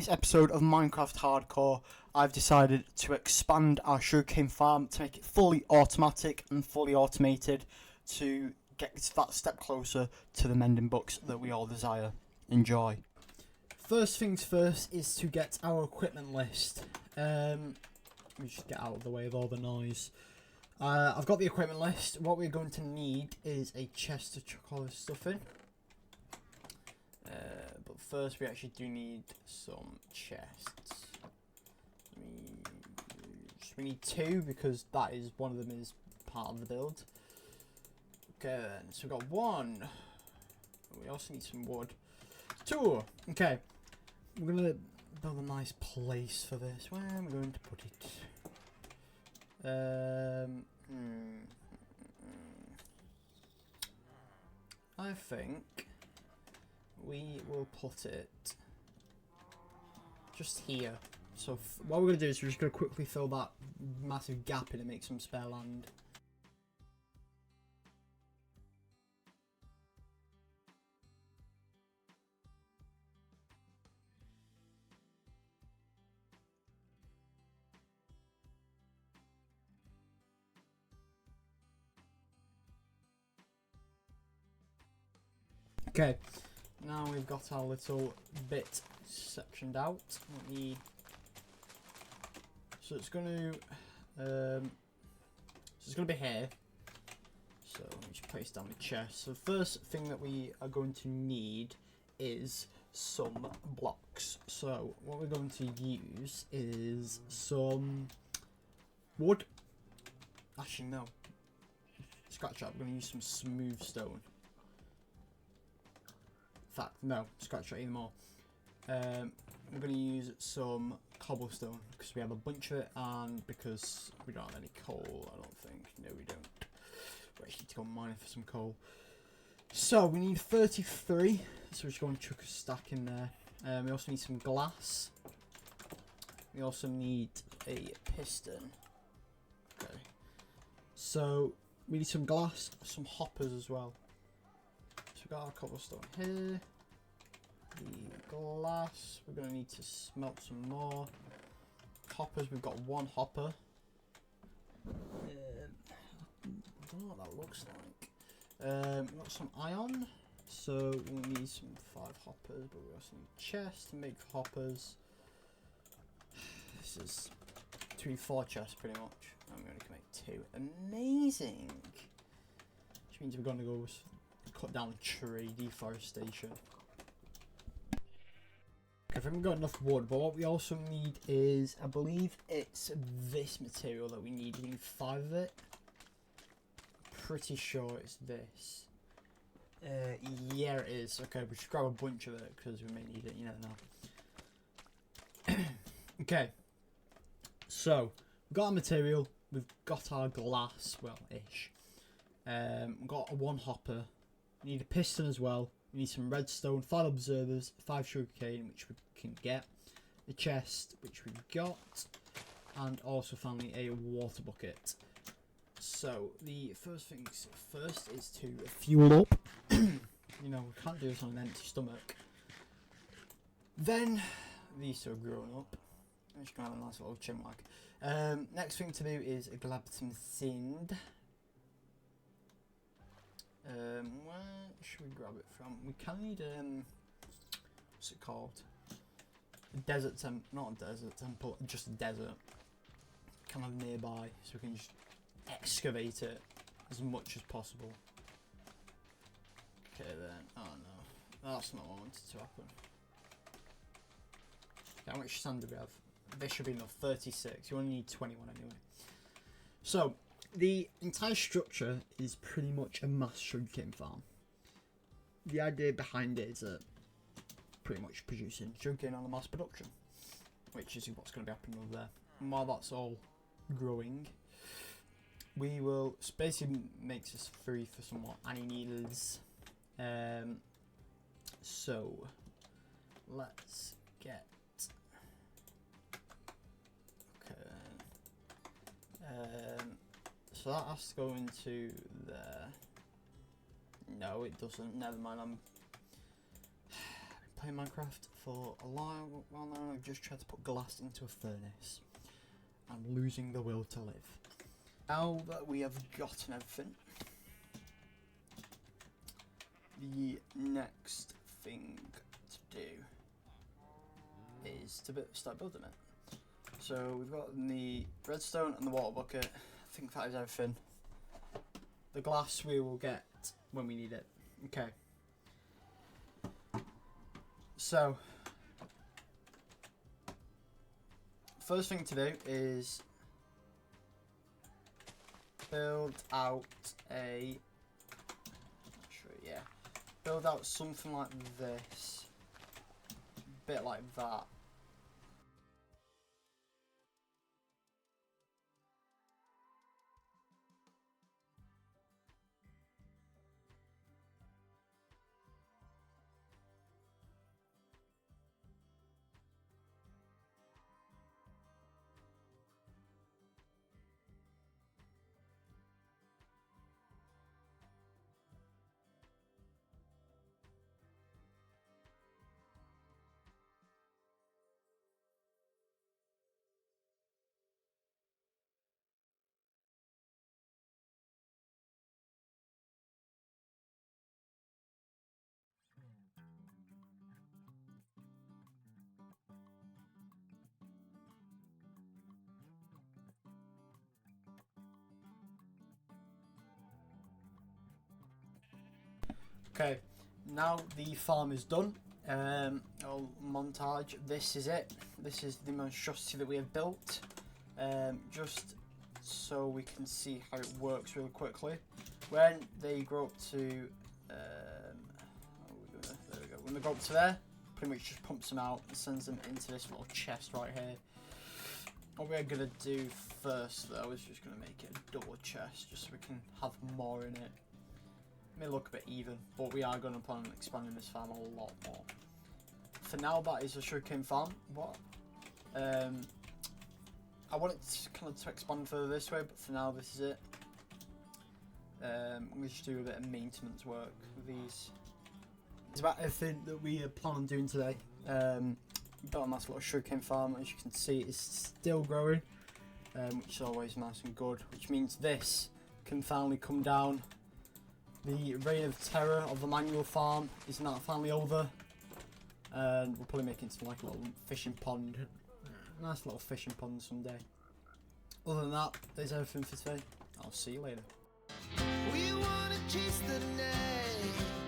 This episode of Minecraft Hardcore, I've decided to expand our sugarcane farm to make it fully automatic and fully automated to get that step closer to the mending books that we all desire. Enjoy. First things first is to get our equipment list. Let me just get out of the way of all the noise. I've got the equipment list. What we're going to need is a chest to chuck all this stuff in. But first we actually do need some chests. We need two because that is one of them is part of the build. Okay then, so we've got one. We also need some wood. Two. Okay, we're gonna build a nice place for this. Where am I going to put it? I think we will put it just here. So what we're going to do is we're just going to quickly fill that massive gap in and make some spare land. Okay, now we've got our little bit sectioned out. So it's going to be here. So let me just place down the chest. So the first thing that we are going to need is some blocks. So what we're going to use is some wood. Actually no, scratch that. We're going to use some smooth stone. In fact, no, scratch that even more. We're going to use some cobblestone because we have a bunch of it and because we don't have any coal, I don't think. No, we don't. We actually need to go mining for some coal. So we need 33, so we're just going to chuck a stack in there. We also need some glass. We also need a piston. Okay. So we need some glass, some hoppers as well. So we've got our cobblestone here. The glass, we're going to need to smelt some more. Hoppers, we've got one hopper. I don't know what that looks like. We've got some iron, so we'll need some 5 hoppers, but we also need chests to make hoppers. This is 4 chests pretty much, and we only can make 2. Amazing! Which means we're going to go cut down a tree, deforestation. I haven't got enough wood, but what we also need is, I believe it's this material that we need. We need 5 of it. Pretty sure it's this. Yeah, it is. Okay, we should grab a bunch of it because we may need it. You never know. Okay. So we've got our material. We've got our glass. Well, ish. We've got 1 hopper. We need a piston as well. We need some redstone, 5 observers, 5 sugarcane, which we can get, a chest, which we've got, and also finally a water bucket. So the first things first is to fuel up. You know, we can't do this on an empty stomach. Then these two are growing up. I'm just gonna have a nice little chinwag. Next thing to do is grab some sand. Where should we grab it from? We kind of need what's it called? A desert temple, not a desert temple, just a desert. Kind of nearby, so we can just excavate it as much as possible. Okay then. Oh no, that's not what I wanted to happen. Okay, how much sand do we have? This should be enough. 36. You only need 21 anyway. So the entire structure is pretty much a mass sugarcane farm. The idea behind it is pretty much producing sugarcane on a mass production, which is what's going to be happening over there. And while that's all growing, we will basically makes us free for somewhat any needles. So let's get so that has to go into there. No, it doesn't. Never mind. I'm playing Minecraft for a while now. I've just tried to put glass into a furnace. I'm losing the will to live. Now that we have gotten everything, the next thing to do is to start building it. So we've got the redstone and the water bucket. I think that is everything. The glass we will get when we need it. Okay. So, first thing to do is build out build out something like this, a bit like that. Okay, now the farm is done. I'll montage. This is it. This is the monstrosity that we have built. Just so we can see how it works really quickly. When they grow up to, there we go. When they go up to there, pretty much just pumps them out and sends them into this little chest right here. What we're gonna do first, though, is just gonna make it a double chest, just so we can have more in it. May look a bit even, but we are going to plan on expanding this farm a lot more. For now, that is a sugarcane farm. I want it to expand further this way, but for now, this is it. I'm going to just do a bit of maintenance work with these. It's about everything that we plan on doing today. Built a nice little sugarcane farm. As you can see, it's still growing, which is always nice and good. Which means this can finally come down. The reign of terror of the manual farm is now finally over, and we'll probably make it into like a little fishing pond, nice little fishing pond someday. Other than that, there's everything for today. I'll see you later. We wanna chase the night.